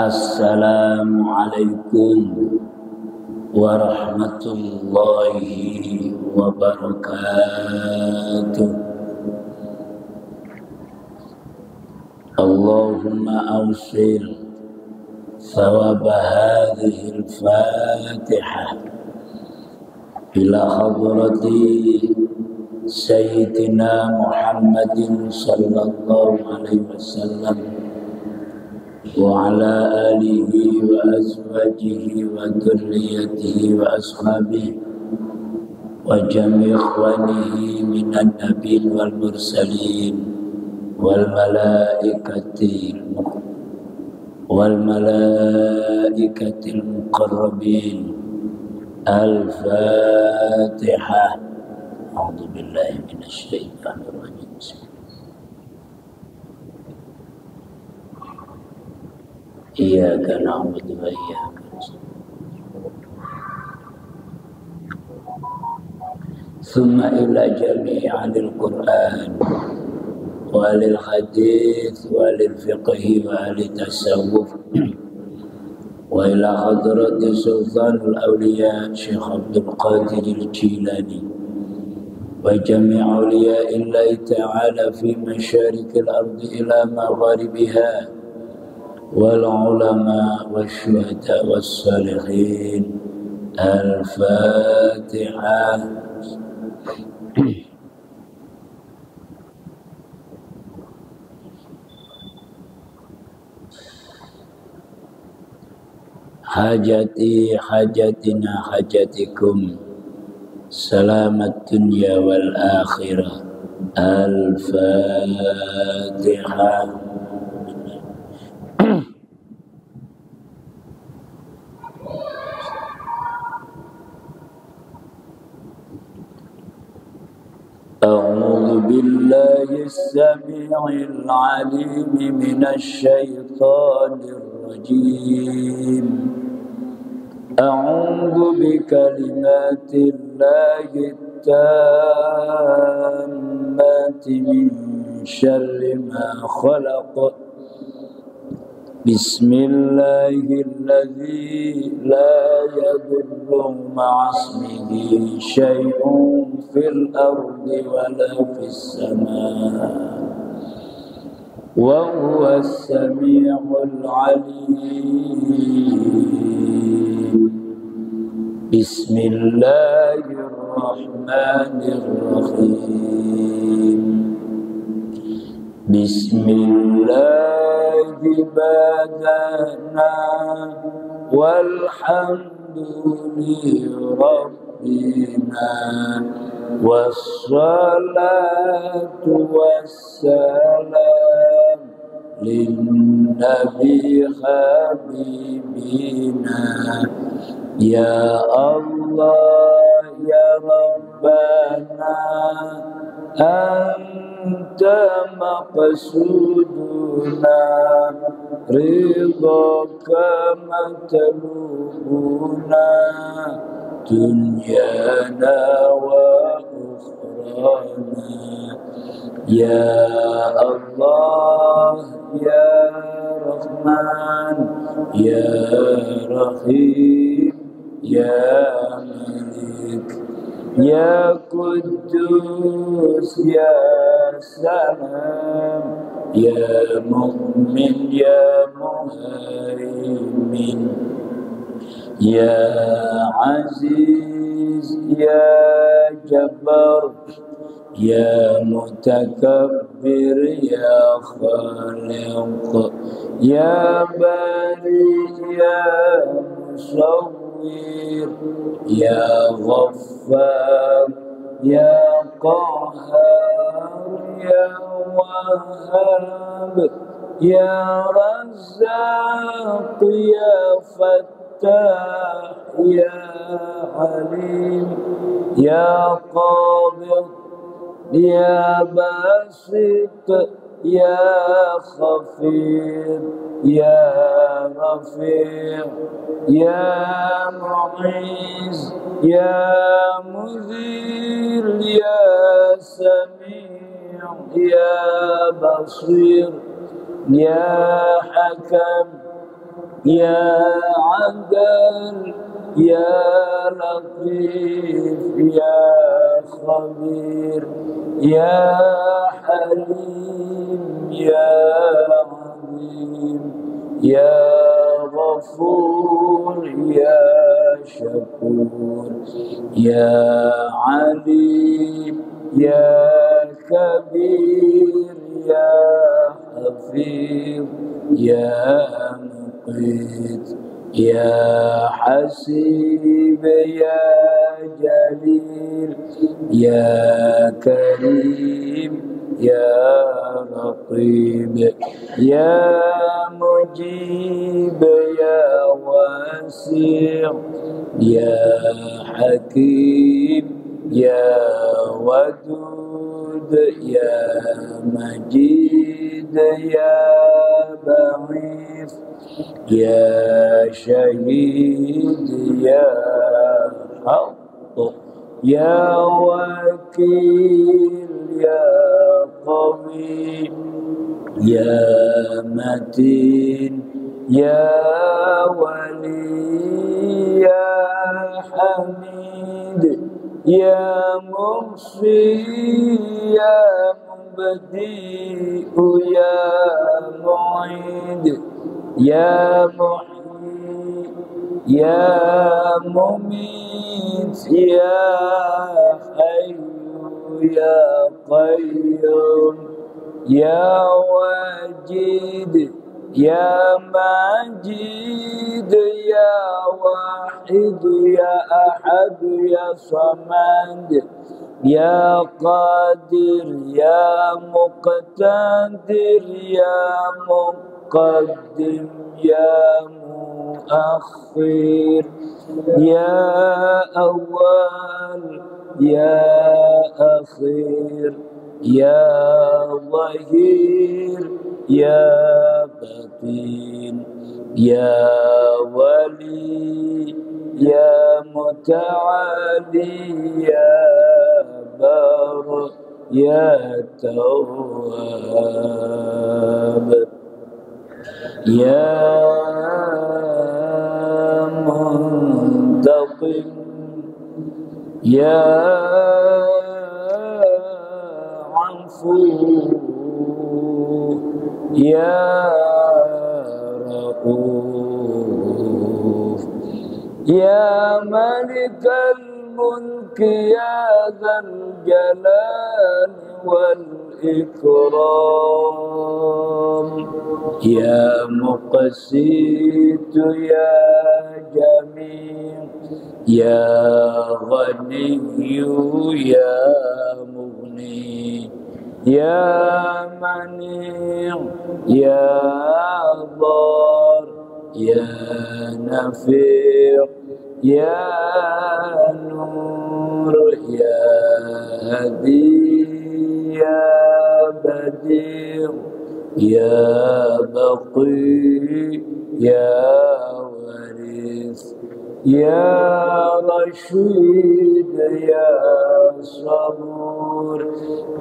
Assalamualaikum warahmatullahi wabarakatuh. Allahumma awsil thawab hadhihi al-fatihah ila hadrati Sayyidina Muhammadin sallallahu alaihi wasallam wa ala alihi wa azwajihi wa dhurriyyatihi wa ashabihi wa jami' ikhwanihi minan nabiyyin wal mursalin wal malaikatil muqarrabin. Al-Fatihah. A'udzu billahi minasy syaithanir rajim. Iyyaka na'budu wa iyyaka nasta'in. Tsumma ila jami'il Qur'an wa lil hadits wa lil fiqh wa lil tasawuf wa ila hadrati sultanul awliya Syekh Abdul Qadir Al-Jilani wa jami' awliya'illahi ta'ala fi masyarikil ardi ila magharibiha wal ulama wasyuhada wassalihin. Al-Fatihah. Hajati hajatina hajatikum, salamat dunya wal akhirah. Al-Fatihah. أعوذ بالله السميع العليم من الشيطان الرجيم. أعوذ بكلمات الله التامات من شر ما خلق. بسم الله الذي لا يضر مع اسمه شيء في الأرض ولا في السماء وهو السميع العليم. بسم الله الرحمن الرحيم. بسم الله بدأنا والحمد لربنا والصلاة والسلام للنبي حبيبنا. يا الله يا ربنا أنت مقصودنا رضاك مطلوبنا دنيانا وأخرانا. يا الله يا رحمن يا رحيم يا ملك يا قدوس يا سلام يا مؤمن يا مهيمن يا عزيز يا جبار يا متكبر يا خالق يا بارئ يا مصور يا غفار يا قهار يا وهاب يا رزاق يا فتاح يا عليم يا قابض يا باسط يا خفيض يا رفيع يا معيز يا مذل يا سميع يا بصير يا حكم يا عدل يا لطيف يا خبير يا حليم يا عظيم يا غفور يا شكور يا عليم يا كبير يا حفيظ يا مقيت يا حسيب يا جليل يا كريم يا رقيب يا مجيب يا واسع يا حكيم يا ودود يا مجيد يا بعيد يا شهيد يا حق يا وكيل يا قوي يا متين يا ولي يا حميد يا محصي يا مبدئ يا معيد يا محيي يا مميت يا حي يا قيوم يا واجد يا مجيد يا واحد يا أحد يا صمد يا قادر يا مقتدر يا مقدم يا مؤخر يا أول يا أخير يا ظهير يا بطين يا ولي يا متعالي يا بر يا تواب يا منتقم يا عفو يا رؤوف يا ملك الملك يا ذا الجلال والإكرام يا مقسط يا جميل يا غني يا مغني يا منيع يا ضار يا نفيع يا نور يا هدي يا بديع يا بقي يا ورث يا رشيد يا صبور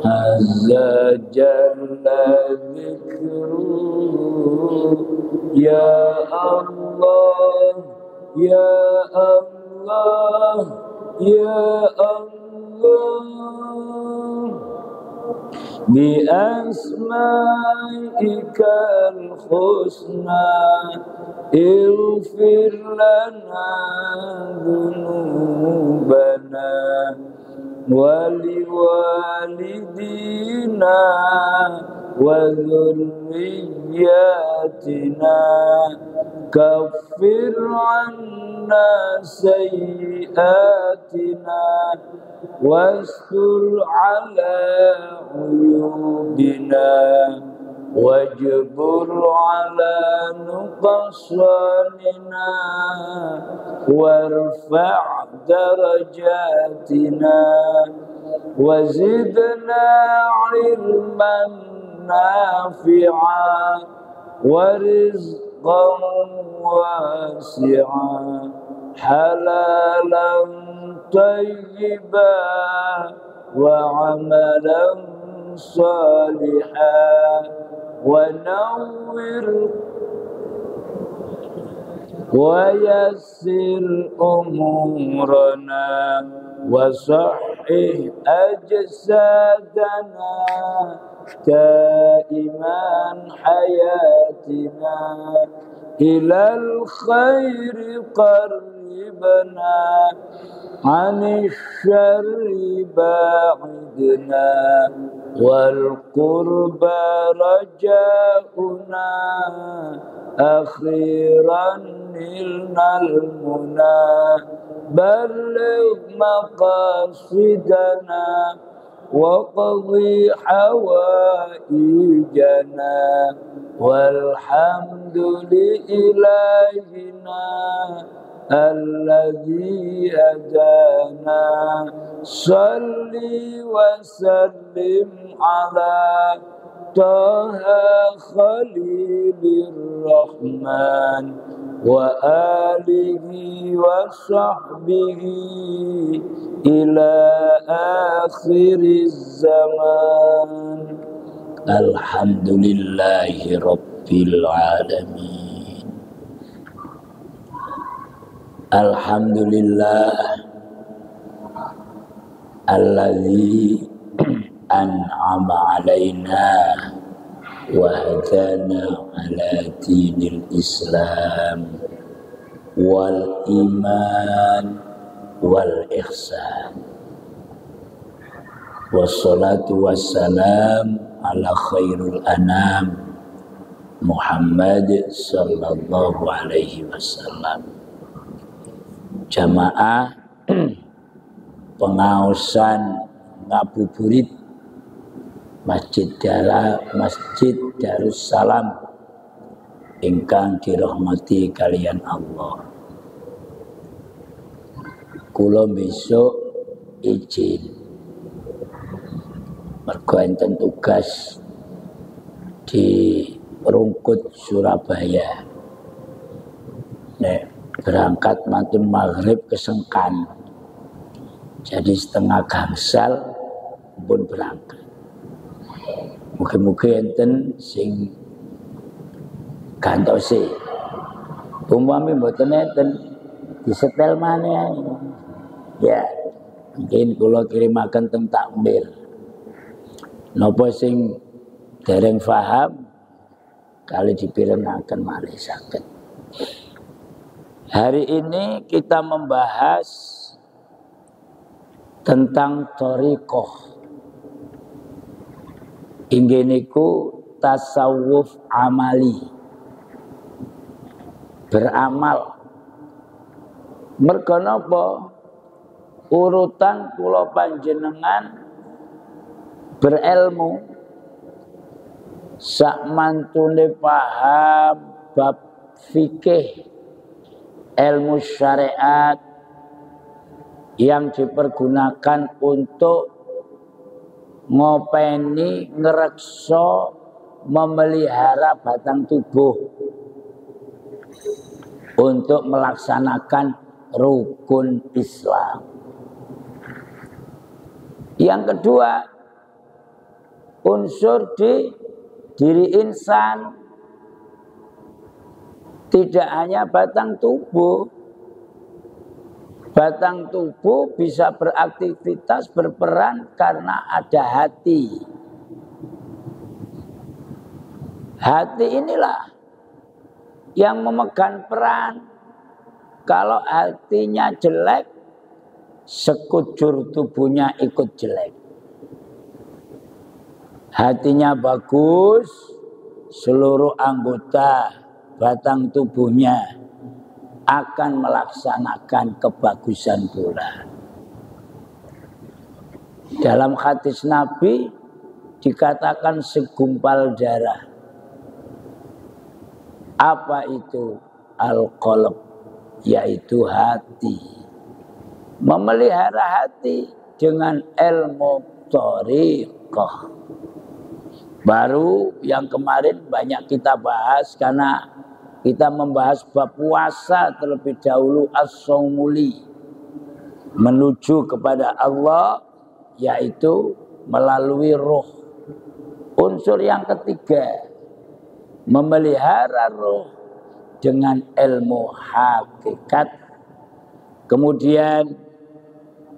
عز جل ذكره يا الله يا الله يا الله بأسمائك الحسنى اغفر لنا ذنوبنا ولوالدينا وذرياتنا كفر عنا سيئاتنا واستر على عيوبنا واجبر على نقصاننا وارفع درجاتنا وزدنا علما نافعا ورزقا واسعا حلالا طيبا وعملا صالحا ونور ويسر أمورنا وصحح أجسادنا دائما حياتنا إلى الخير قربنا عن الشر باعدنا والقرب رجاؤنا أخيرا نلنا المنى بلغ مقاصدنا وقضي حوائجنا والحمد لإلهنا الذي هدانا صل وسلم على طه خليل الرحمن وآله وصحبه إلى آخر الزمان. الحمد لله رب العالمين. الحمد لله الذي أنعم علينا وهدانا على دين الإسلام والإيمان والإحسان والصلاة والسلام على خير الأنام Muhammad sallallahu alaihi wasallam. Jamaah pengaosan ngabuburit Masjid Darussalam ingkang dirahmati kalian Allah. Kula besok izin mergo enten tugas di Rungkut Surabaya. Nek berangkat matun maghrib ke Sengkan. Jadi setengah gangsal pun berangkat. Mugi-mugi enten sing gantose. Umpami mboten enten disetel maneh. Ya, mungkin kula kirimaken teng takmir. Napa sing dereng paham kali dipirengaken malih saged. Hari ini kita membahas tentang thariqah. Inggih niku tasawuf amali. Beramal. Merga napa? Urutan kula panjenengan berilmu sak mantune paham bab fikih, ilmu syariat yang dipergunakan untuk ngopeni, ngrekso, memelihara batang tubuh untuk melaksanakan rukun Islam. Yang kedua, unsur di diri insan tidak hanya batang tubuh. Batang tubuh bisa beraktivitas, berperan karena ada hati. Hati inilah yang memegang peran. Kalau hatinya jelek, sekujur tubuhnya ikut jelek. Hatinya bagus, seluruh anggota batang tubuhnya akan melaksanakan kebagusan pula. Dalam hadis Nabi dikatakan segumpal darah. Apa itu? Al-qalb, yaitu hati. Memelihara hati dengan ilmu thariqah. Baru yang kemarin banyak kita bahas karena kita membahas bab puasa terlebih dahulu, as-shaumuli, menuju kepada Allah, yaitu melalui ruh. Unsur yang ketiga, memelihara ruh dengan ilmu hakikat. Kemudian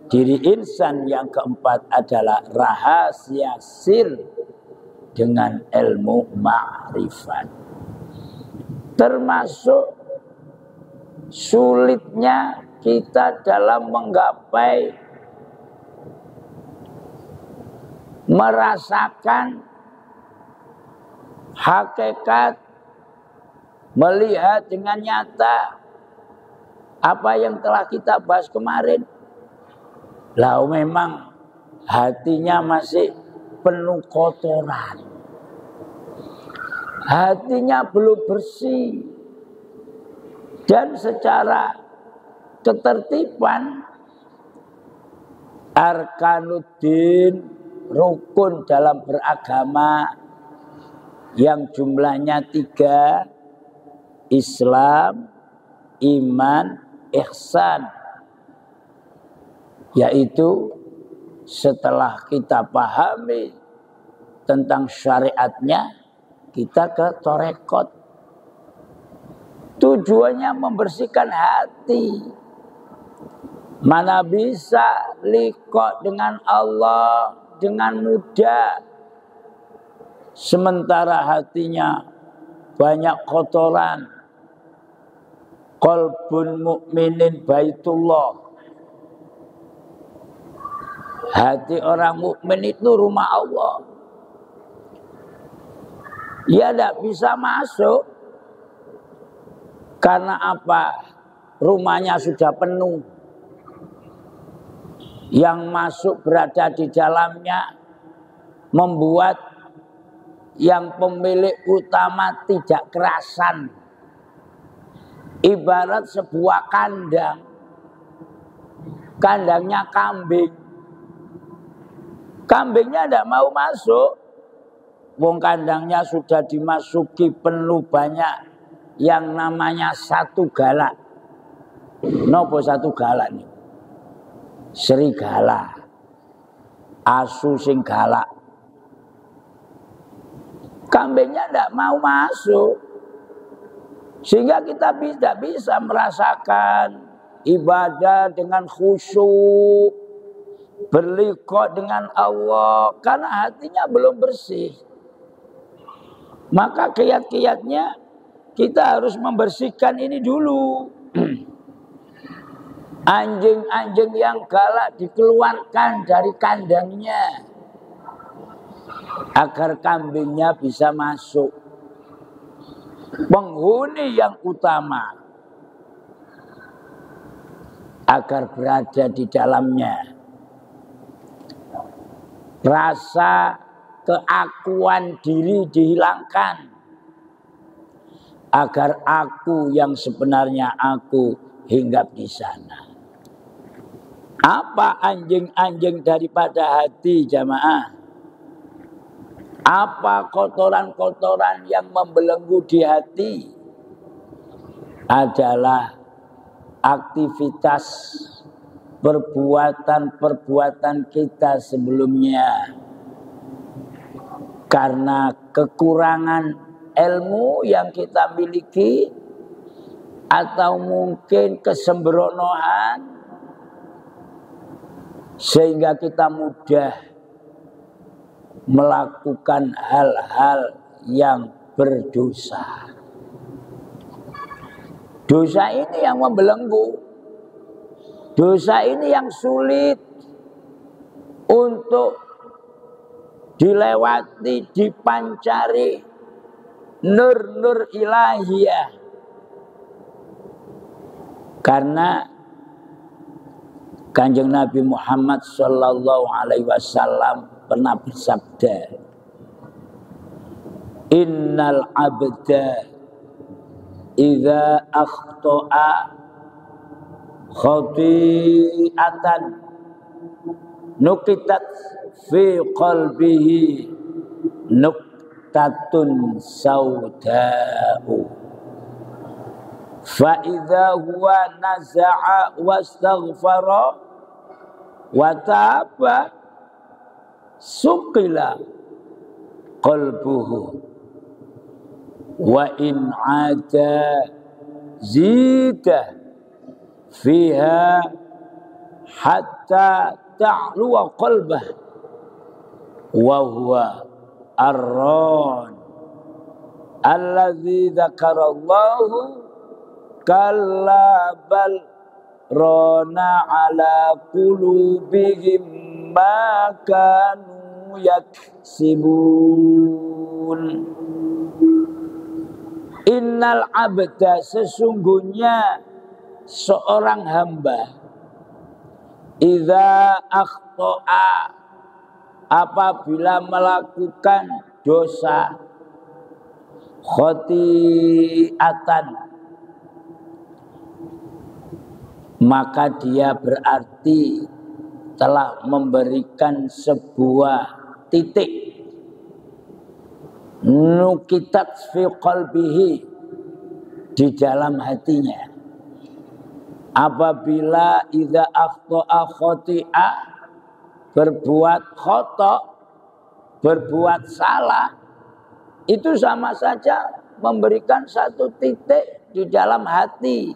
diri insan yang keempat adalah rahasia sir dengan ilmu ma'rifat. Termasuk sulitnya kita dalam menggapai merasakan hakikat, melihat dengan nyata apa yang telah kita bahas kemarin. Lah memang hatinya masih penuh kotoran, hatinya belum bersih, dan secara ketertiban arkanuddin, rukun dalam beragama yang jumlahnya 3, Islam, iman, ihsan, yaitu setelah kita pahami tentang syariatnya, kita ke torekot. Tujuannya membersihkan hati. Mana bisa liqo dengan Allah dengan mudah, sementara hatinya banyak kotoran. Qalbun mukminin baitullah. Hati orang mukmin itu rumah Allah. Ia tidak bisa masuk. Karena apa? Rumahnya sudah penuh. Yang masuk berada di dalamnya membuat yang pemilik utama tidak kerasan. Ibarat sebuah kandang. Kandangnya kambing. Kambingnya tidak mau masuk. Wong kandangnya sudah dimasuki penuh banyak yang namanya satu galak. Nopo satu galak nih? Serigala, asu sing galak. Kambingnya tidak mau masuk, sehingga kita tidak bisa merasakan ibadah dengan khusyuk, berliqo dengan Allah, karena hatinya belum bersih. Maka kiat-kiatnya kita harus membersihkan ini dulu. Anjing-anjing yang galak dikeluarkan dari kandangnya agar kambingnya bisa masuk. Penghuni yang utama agar berada di dalamnya. Rasa keakuan diri dihilangkan agar aku yang sebenarnya aku hinggap di sana. Apa anjing-anjing daripada hati jamaah? Apa kotoran-kotoran yang membelenggu di hati? Adalah aktivitas perbuatan-perbuatan kita sebelumnya. Karena kekurangan ilmu yang kita miliki, atau mungkin kesembronoan, sehingga kita mudah melakukan hal-hal yang berdosa. Dosa ini yang membelenggu. Dosa ini yang sulit untuk dilewati, dipancari nur-nur ilahiyah. Karena Kanjeng Nabi Muhammad sallallahu alaihi wasallam pernah bersabda, innal abda idza akhta'a khati'atan nukitat fi qalbihi nuktatun sauda'u fa idza huwa naza'a wastaghfara wa taba suqila qalbuhu wa in ada zida fiha hatta ta'luwa qalbah wa huwa ar-ran alladzi dzakarallahu kalla bal rana ala qulubihim ma kanu yaksibun. Innal abda, sesungguhnya seorang hamba, idza akhta'a, apabila melakukan dosa, khotiatan, maka dia berarti telah memberikan sebuah titik, nukitat fi qalbihi, di dalam hatinya. Apabila idza akhta'a khoti'a, berbuat khata, berbuat salah, itu sama saja memberikan satu titik di dalam hati.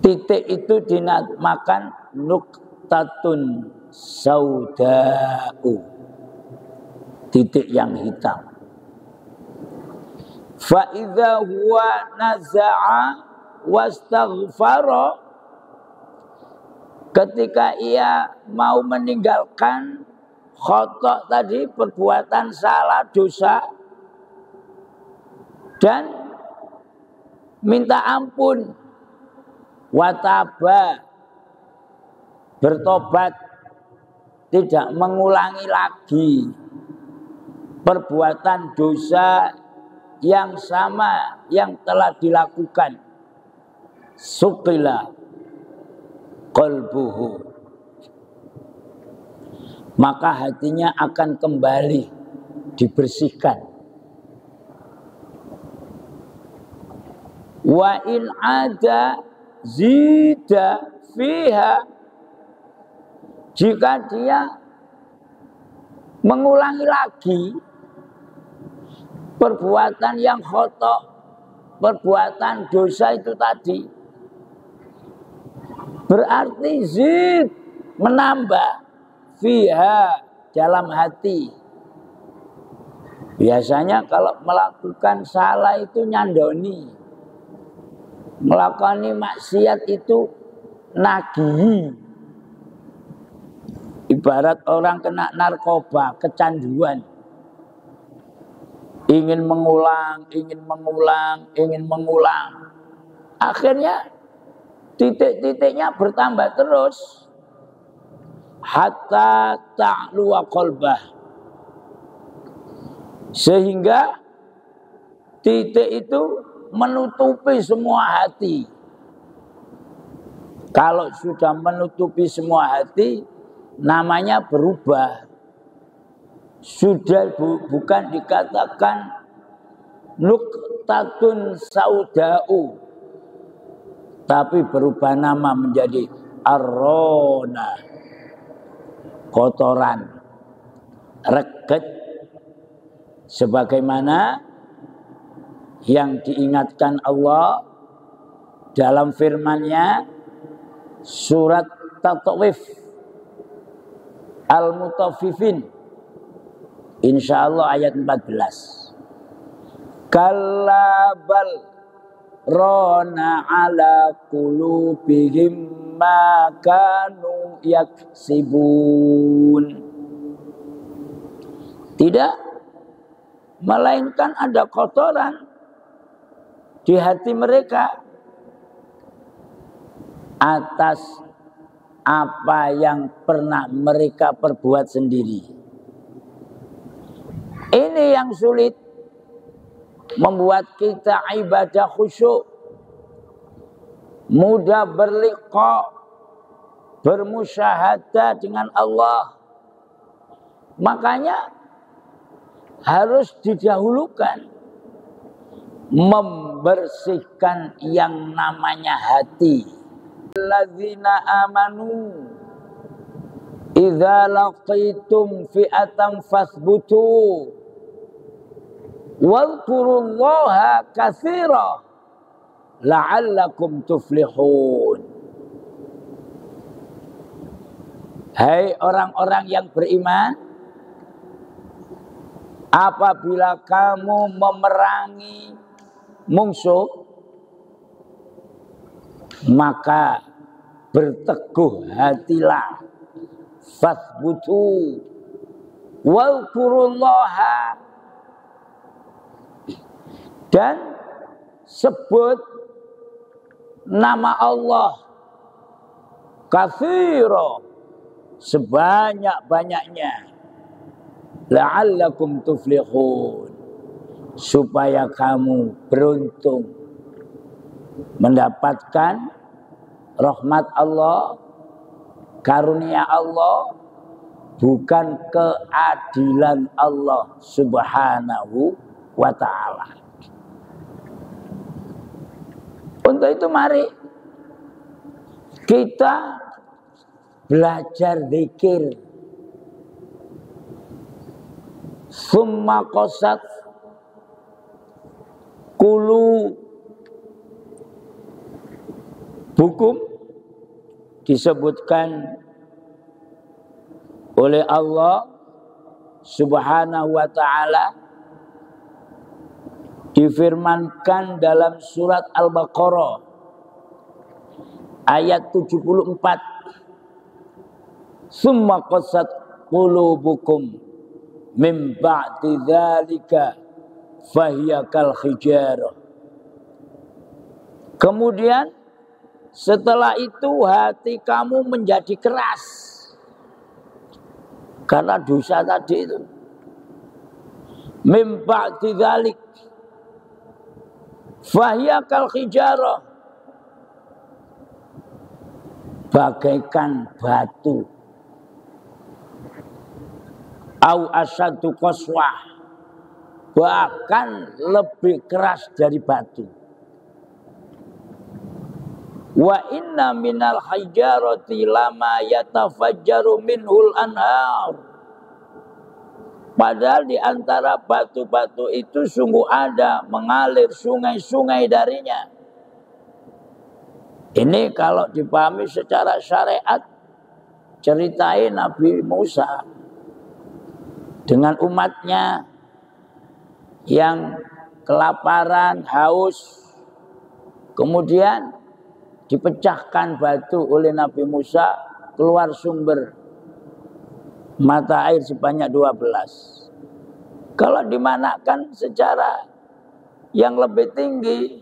Titik itu dinamakan nuktatun sauda'u, titik yang hitam. Fa idza huwa naza'a wastaghfara, ketika ia mau meninggalkan khata tadi, perbuatan salah, dosa, dan minta ampun, wataba, bertobat, tidak mengulangi lagi perbuatan dosa yang sama yang telah dilakukan, suqila qalbuhu, maka hatinya akan kembali dibersihkan. Wa in ada zida fiha, jika dia mengulangi lagi perbuatan yang khotok, perbuatan dosa itu tadi, berarti zid, menambah, fiha, dalam hati. Biasanya kalau melakukan salah itu nyandoni, melakukan maksiat itu nagihi. Ibarat orang kena narkoba, kecanduan, ingin mengulang, akhirnya titik-titiknya bertambah terus, hatta ta'luwa qalbah, sehingga titik itu menutupi semua hati. Kalau sudah menutupi semua hati, namanya berubah. Sudah bukan dikatakan nuktatun sauda'u, tapi berubah nama menjadi arrona, kotoran, reget, sebagaimana yang diingatkan Allah dalam firman-Nya surat Tatawif Al-Mutaffifin, insyaallah ayat 14. Kalla bal rana ala qulubihim ma kanu yaksibun. Tidak, melainkan ada kotoran di hati mereka atas apa yang pernah mereka perbuat sendiri. Ini yang sulit, membuat kita ibadah khusyuk, mudah berliqa, bermusyahadah dengan Allah. Makanya harus didahulukan membersihkan yang namanya hati. Alladzina amanu idza laqitum fi'atan fasbutu Wadhkurullaha katsira la'allakum tuflihun. Hai orang-orang yang beriman, apabila kamu memerangi musuh, maka berteguh hatilah, fathbutu wadhkurullaha, dan sebut nama Allah katsira, sebanyak-banyaknya, la'allakum tuflihun, supaya kamu beruntung mendapatkan rahmat Allah, karunia Allah, bukan keadilan Allah subhanahu wa ta'ala. Untuk itu mari kita belajar zikir. Summa qasat qulubukum, disebutkan oleh Allah subhanahu wa ta'ala, difirmankan dalam surat Al-Baqarah ayat 74. Summa qasat qulubukum min ba'di dzalika fahiya kal hijarah. Kemudian setelah itu hati kamu menjadi keras karena dosa tadi itu. Min ba'di dzalik fahiya kal hijarah, bagaikan batu. Au asyaddu qaswah, bahkan lebih keras dari batu. Wa inna minal hijarati lama yatafajjaru minhul anhar. Padahal di antara batu-batu itu sungguh ada mengalir sungai-sungai darinya. Ini kalau dipahami secara syariat, ceritain Nabi Musa dengan umatnya yang kelaparan, haus, kemudian dipecahkan batu oleh Nabi Musa, keluar sumber mata air sebanyak 12. Kalau dimanakan secara yang lebih tinggi,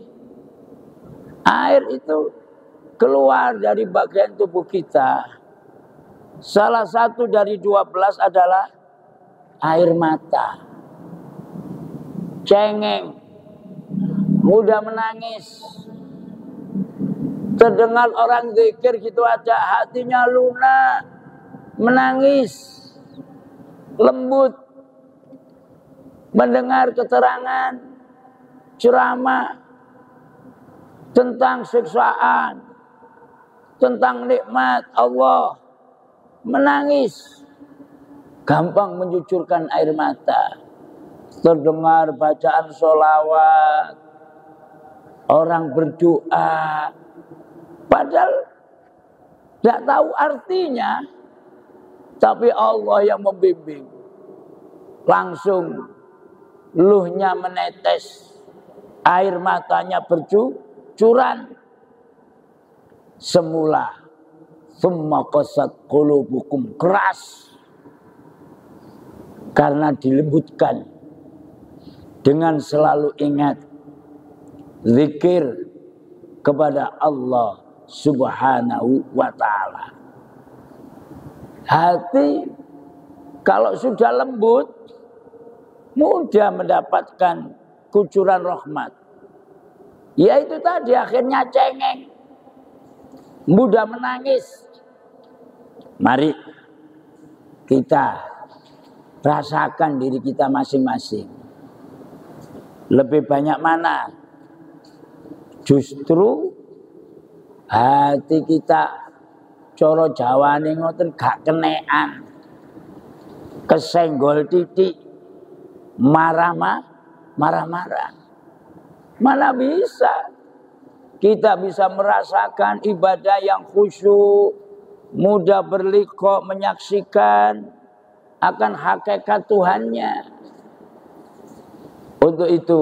air itu keluar dari bagian tubuh kita. Salah satu dari 12 adalah air mata. Cengeng, mudah menangis. Terdengar orang zikir gitu aja, hatinya lunak, menangis, lembut. Mendengar keterangan, ceramah tentang siksaan, tentang nikmat Allah, menangis. Gampang mencucurkan air mata. Terdengar bacaan sholawat, orang berdoa, padahal tidak tahu artinya, tapi Allah yang membimbing. Langsung luhnya menetes, air matanya bercucuran. Semula summa qasat qulubukum, keras karena dilembutkan dengan selalu ingat zikir kepada Allah subhanahu wa ta'ala. Hati kalau sudah lembut, mudah mendapatkan kucuran rahmat. Yaitu tadi akhirnya cengeng, mudah menangis. Mari kita rasakan diri kita masing-masing. Lebih banyak mana? Justru hati kita coro jawane ngoten gak kenean, kesenggol titik, marah marah-marah. Mana bisa. Kita bisa merasakan ibadah yang khusyuk, mudah berliqa, menyaksikan akan hakikat Tuhannya. Untuk itu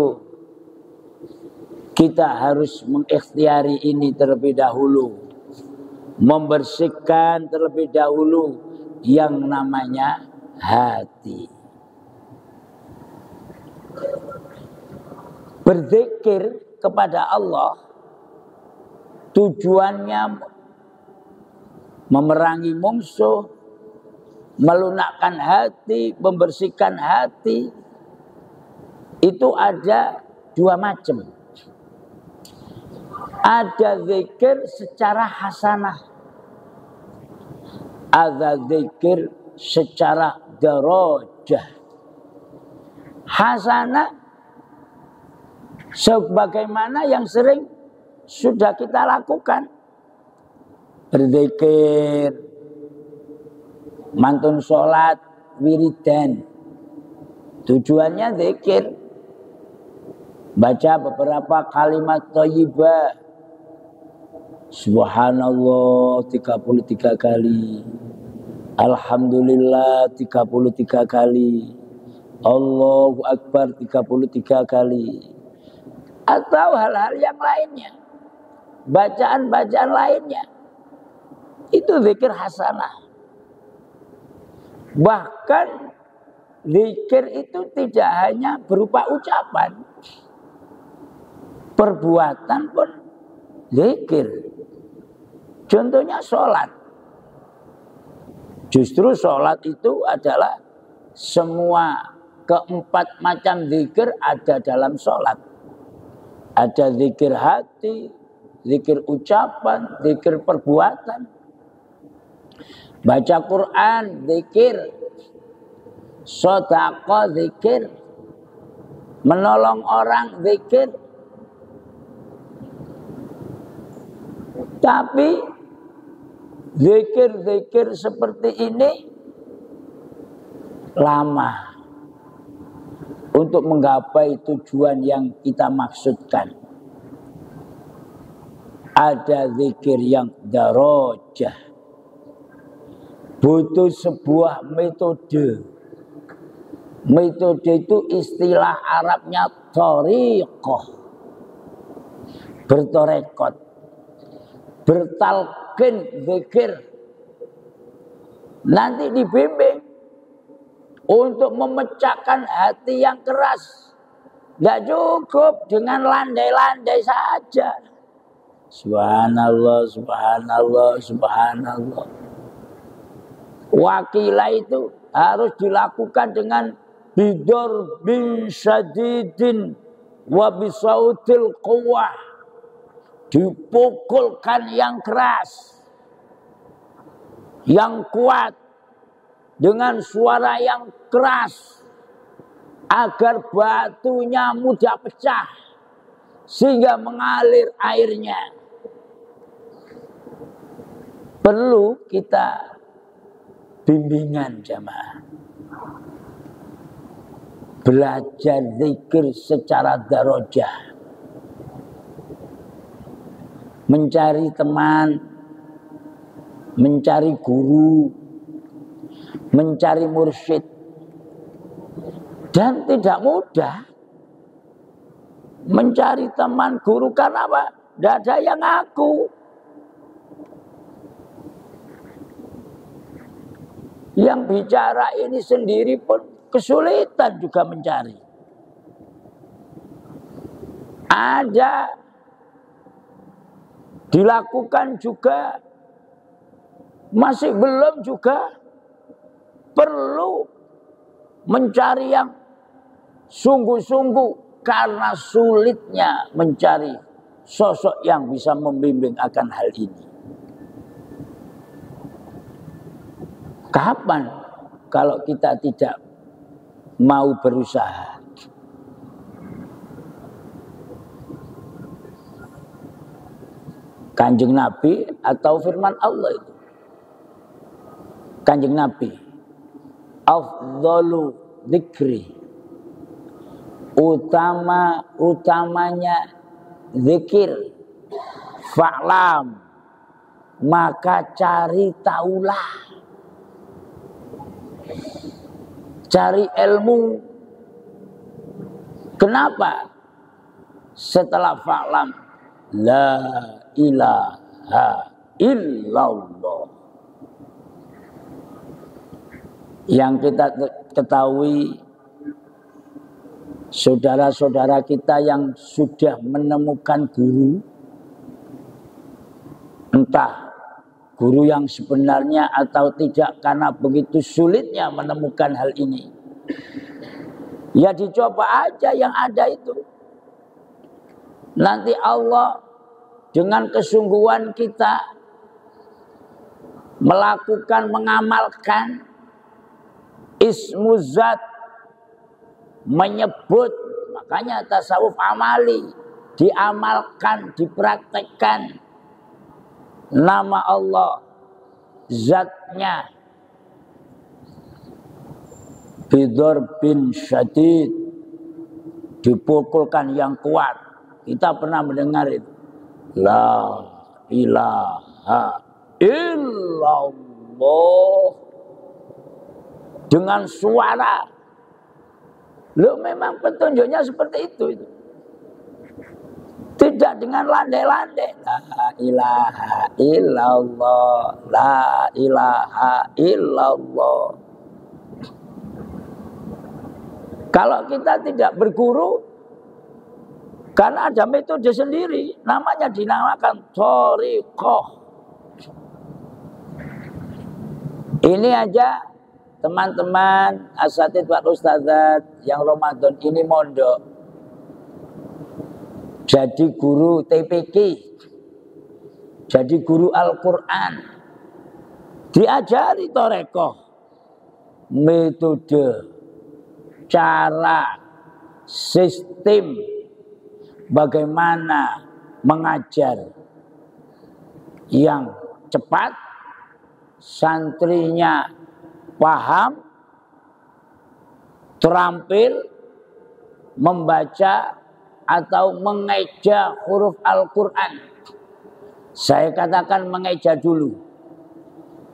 kita harus mengikhtiari ini terlebih dahulu, membersihkan terlebih dahulu yang namanya hati. Berzikir kepada Allah tujuannya memerangi musuh, melunakkan hati, membersihkan hati. Itu ada dua macam. Ada zikir secara hasanah, ada zikir secara darajah. Hasanah sebagaimana yang sering sudah kita lakukan. Berzikir, mantun sholat, wiridan. Tujuannya zikir. Baca beberapa kalimat thayyibah. Subhanallah 33 kali. Alhamdulillah 33 kali. Allahu Akbar 33 kali. Atau hal-hal yang lainnya. Bacaan-bacaan lainnya. Itu zikir hasanah. Bahkan zikir itu tidak hanya berupa ucapan. Perbuatan pun zikir. Contohnya sholat. Justru sholat itu adalah semua keempat macam zikir ada dalam sholat. Ada zikir hati, zikir ucapan, zikir perbuatan. Baca Quran, zikir. Sedekah, zikir. Menolong orang, zikir. Tapi zikir-zikir seperti ini lama untuk menggapai tujuan yang kita maksudkan. Ada zikir yang darajah. Butuh sebuah metode. Metode itu istilah Arabnya thariqah. Bertorekot. Bertalqin zikir. Nanti dibimbing untuk memecahkan hati yang keras. Tidak cukup dengan landai-landai saja. Subhanallah, subhanallah, subhanallah. Wakilah itu harus dilakukan dengan bidor bin syadidin wa bisautil quwwah. Dipukulkan yang keras, yang kuat, dengan suara yang keras, agar batunya mudah pecah, sehingga mengalir airnya. Perlu kita bimbingan jamaah. Belajar zikir secara darajah. Mencari teman, mencari guru, mencari mursyid. Dan tidak mudah mencari teman guru karena apa? Tidak ada yang ngaku. Yang bicara ini sendiri pun kesulitan juga mencari. Ada dilakukan juga, masih belum juga, perlu mencari yang sungguh-sungguh karena sulitnya mencari sosok yang bisa membimbing akan hal ini. Kapan kalau kita tidak mau berusaha? Kanjeng Nabi atau firman Allah itu? Kanjeng Nabi, afdhalu dzikri utamanya zikir, fa'lam, maka cari taulah, cari ilmu. Kenapa? Setelah fa'lam, la ilaha illallah. Yang kita ketahui, saudara-saudara kita yang sudah menemukan guru, entah guru yang sebenarnya atau tidak, karena begitu sulitnya menemukan hal ini, ya dicoba aja yang ada itu. Nanti Allah dengan kesungguhan kita melakukan, mengamalkan ismu zat, menyebut, makanya tasawuf amali, diamalkan, dipraktekkan nama Allah, zatnya, bidor bin syadid, dipukulkan yang kuat. Kita pernah mendengar itu, la ilaha illallah, dengan suara. Loh, memang petunjuknya seperti itu. Tidak dengan landai-landai. La ilaha illallah, la ilaha illallah. Kalau kita tidak berguru, karena ada metode sendiri, namanya dinamakan thoriqah. Ini aja teman-teman asatidz wal ustadzat yang Ramadan ini mondok jadi guru TPQ, jadi guru Al-Quran, diajari thoriqah, metode, cara, sistem, bagaimana mengajar yang cepat, santrinya paham, terampil membaca atau mengeja huruf Al-Quran. Saya katakan mengeja dulu,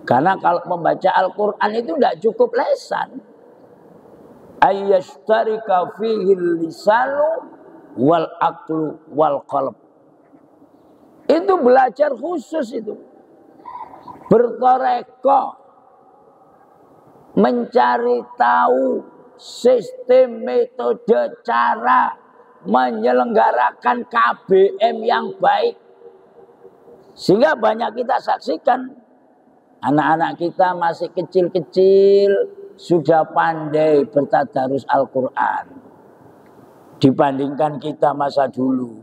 karena kalau membaca Al-Quran itu tidak cukup lesan. Ayyashtarika fihil lisanu wal aqlu wal qalb. Itu belajar khusus itu. Berthoriqah, mencari tahu sistem, metode, cara menyelenggarakan KBM yang baik. Sehingga banyak kita saksikan anak-anak kita masih kecil-kecil sudah pandai bertadarus Al-Quran dibandingkan kita masa dulu.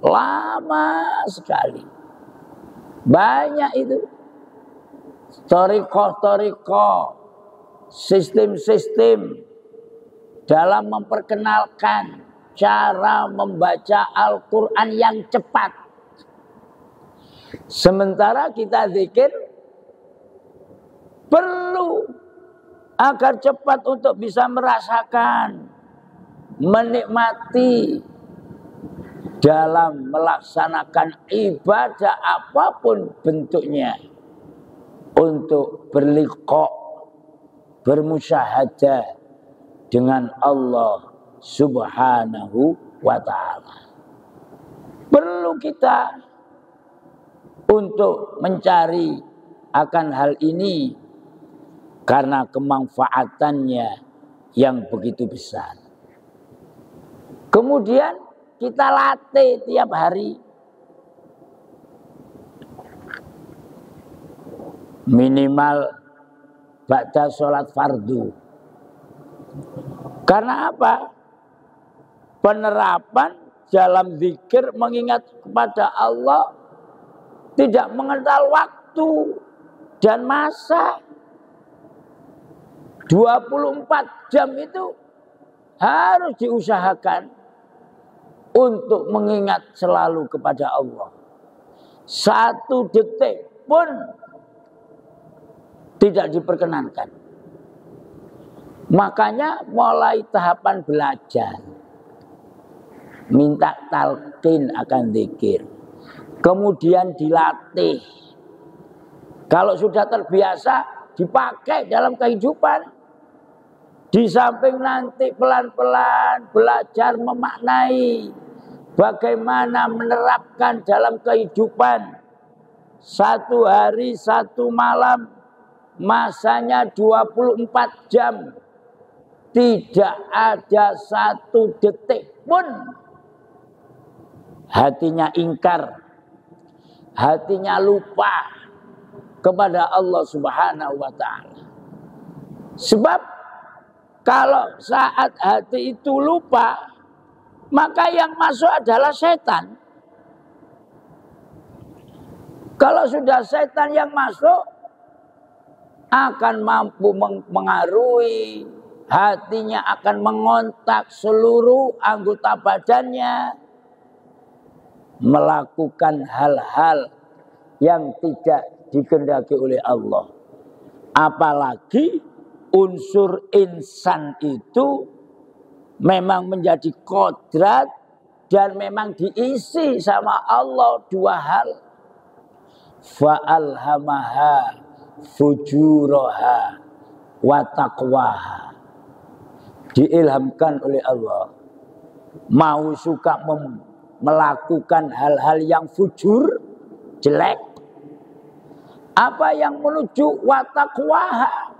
Lama sekali. Banyak itu thoriqah, sistem-sistem dalam memperkenalkan cara membaca Al-Quran yang cepat. Sementara kita zikir perlu agar cepat untuk bisa merasakan, menikmati dalam melaksanakan ibadah apapun bentuknya, untuk berliqa', bermusyahadah dengan Allah Subhanahu wa ta'ala. Perlu kita untuk mencari akan hal ini karena kemanfaatannya yang begitu besar. Kemudian kita latih tiap hari. Minimal ba'da sholat fardu. Karena apa? Penerapan dalam zikir mengingat kepada Allah tidak mengenal waktu dan masa. 24 jam itu harus diusahakan untuk mengingat selalu kepada Allah. 1 detik pun tidak diperkenankan. Makanya mulai tahapan belajar. minta talqin akan zikir, kemudian dilatih. Kalau sudah terbiasa dipakai dalam kehidupan, di samping nanti pelan-pelan belajar memaknai bagaimana menerapkan dalam kehidupan. Satu hari satu malam, masanya 24 jam, tidak ada satu detik pun hatinya ingkar, hatinya lupa kepada Allah Subhanahu wa ta'ala. Sebab kalau saat hati itu lupa, maka yang masuk adalah setan. Kalau sudah setan yang masuk, akan mampu mengaruhi, hatinya akan mengontak seluruh anggota badannya, melakukan hal-hal yang tidak dikehendaki oleh Allah. Apalagi unsur insan itu memang menjadi kodrat dan memang diisi sama Allah dua hal. Fa'alhamaha fujuraha wa taqwaha. Diilhamkan oleh Allah, mau suka melakukan hal-hal yang fujur, jelek, apa yang menuju wa taqwaha.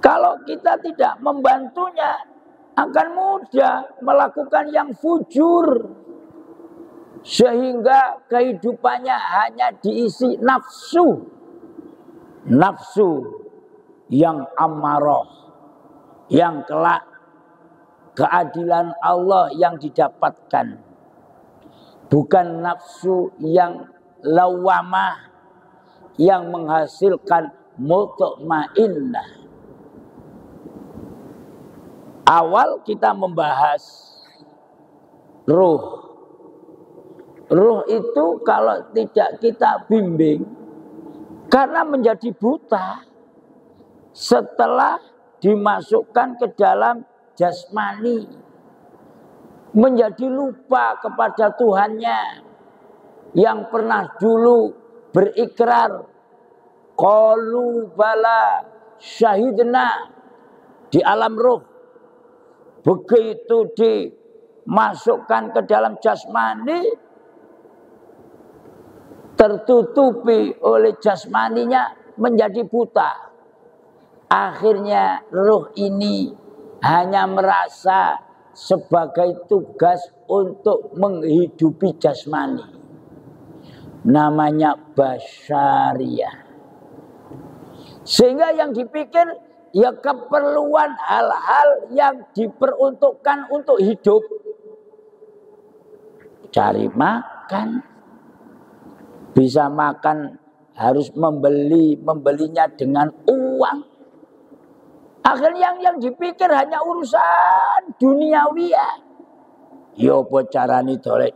Kalau kita tidak membantunya, akan mudah melakukan yang fujur, sehingga kehidupannya hanya diisi nafsu, nafsu yang amarah, yang kelak keadilan Allah yang didapatkan, bukan nafsu yang lawamah yang menghasilkan mutmainnah. Awal kita membahas ruh. Ruh itu kalau tidak kita bimbing, karena menjadi buta setelah dimasukkan ke dalam jasmani, menjadi lupa kepada Tuhannya yang pernah dulu berikrar qalu bala syahidna di alam ruh. Begitu dimasukkan ke dalam jasmani, tertutupi oleh jasmaninya, menjadi buta. Akhirnya ruh ini hanya merasa sebagai tugas untuk menghidupi jasmani. Namanya basyariyah. Sehingga yang dipikir ya keperluan hal-hal yang diperuntukkan untuk hidup. Cari makan. Bisa makan harus membelinya dengan uang. Akhirnya yang dipikir hanya urusan duniawi ya. Ya apa carane oleh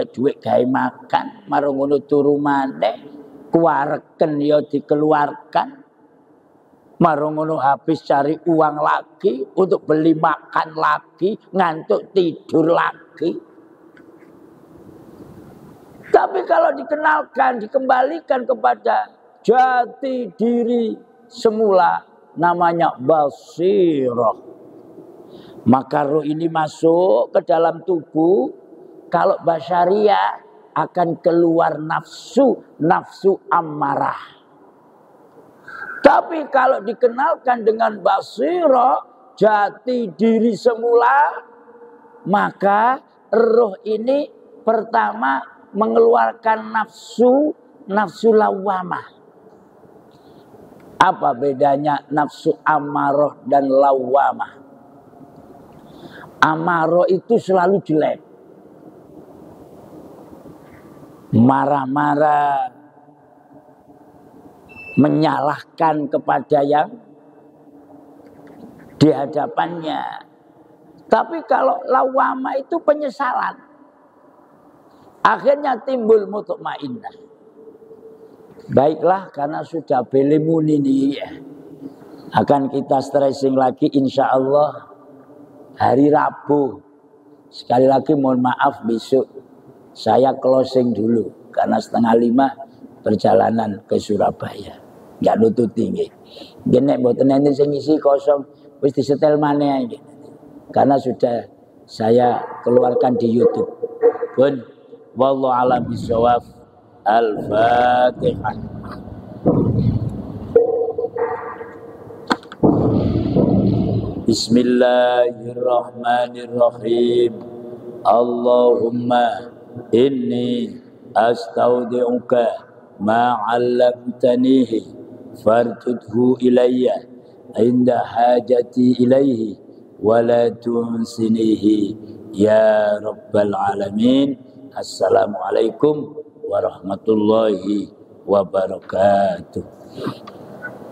duit gawe makan, marang ngono turu maneh, kuwareken ya dikeluarkan. Marang ngono habis cari uang lagi untuk beli makan lagi, ngantuk tidur lagi. Tapi kalau dikenalkan, dikembalikan kepada jati diri semula, namanya basirah. Maka roh ini masuk ke dalam tubuh. Kalau basyariyah akan keluar nafsu ammarah. Tapi kalau dikenalkan dengan basirah, jati diri semula, maka roh ini pertama mengeluarkan nafsu lawamah. Apa bedanya nafsu amarah dan lawamah? Amarah itu selalu jelek, marah-marah, menyalahkan kepada yang di hadapannya. Tapi kalau lawamah itu penyesalan. Akhirnya timbul mutmainnah. Baiklah, karena sudah belimun ini ya, akan kita stressing lagi insya Allah hari Rabu Sekali lagi mohon maaf besok saya closing dulu karena 4:30 perjalanan ke Surabaya. Enggak nututi nggih. Nggih nek mboten enten sing ngisi kosong wis disetel maneh iki. Karena sudah saya keluarkan di YouTube. Pun wallahu a'lam bishawab. Al-Fatihah. Bismillahirrahmanirrahim. Allahumma inni astaudi'uka ma 'allamtanihi fartudhu ilayya inda hajati ilaihi wa la tunsinihi ya rabbal alamin. Assalamualaikum warahmatullahi wabarakatuh.